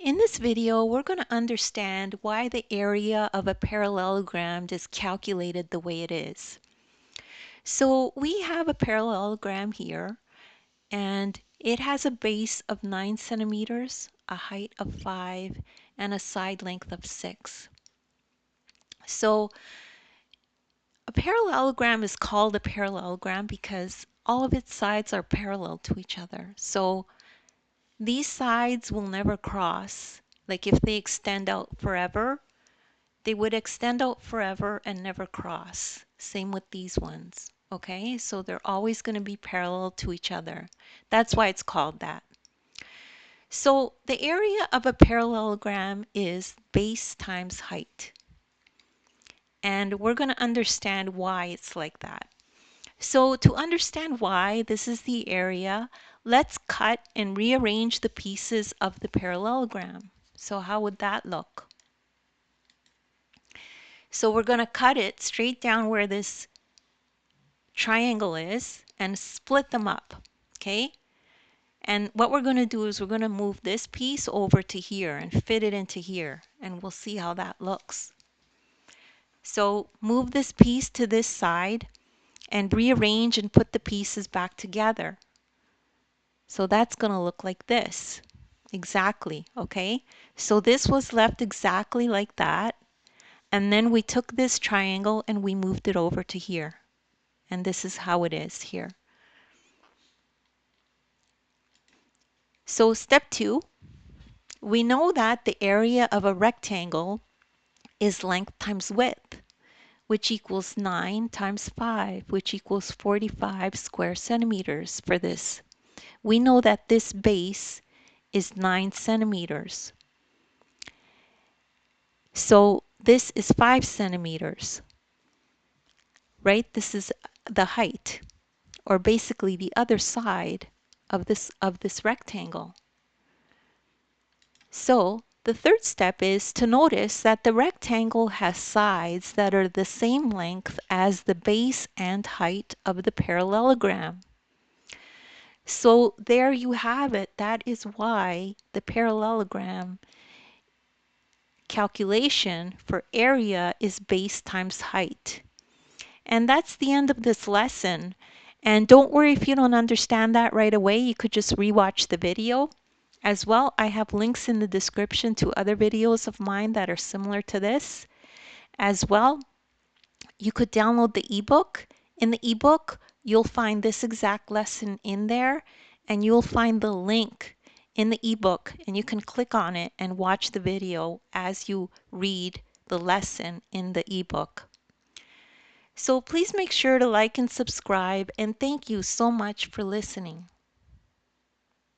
In this video, we're going to understand why the area of a parallelogram is calculated the way it is. So we have a parallelogram here, and it has a base of 9 centimeters, a height of 5, and a side length of 6. So a parallelogram is called a parallelogram because all of its sides are parallel to each other. So these sides will never cross. Like if they extend out forever, they would extend out forever and never cross. Same with these ones. Okay, so they're always going to be parallel to each other. That's why it's called that. So the area of a parallelogram is base times height. And we're going to understand why it's like that. So to understand why this is the area, let's cut and rearrange the pieces of the parallelogram. So how would that look? So we're going to cut it straight down where this triangle is and split them up, okay? And what we're going to do is we're going to move this piece over to here and fit it into here, and we'll see how that looks. So move this piece to this side and rearrange and put the pieces back together. So that's going to look like this. Exactly, okay? So this was left exactly like that. And then we took this triangle and we moved it over to here. And this is how it is here. So step 2, we know that the area of a rectangle is length times width, which equals 9 times 5, which equals 45 square centimeters for this. We know that this base is 9 centimeters. So this is 5 centimeters, right? This is the height, or basically the other side of this rectangle. So the third step is to notice that the rectangle has sides that are the same length as the base and height of the parallelogram. So there you have it. That is why the parallelogram calculation for area is base times height. And that's the end of this lesson. And don't worry if you don't understand that right away. You could just rewatch the video. As well, I have links in the description to other videos of mine that are similar to this. As well, you could download the ebook. In the ebook, you'll find this exact lesson in there, and you'll find the link in the ebook, and you can click on it and watch the video as you read the lesson in the ebook. So please make sure to like and subscribe, and thank you so much for listening.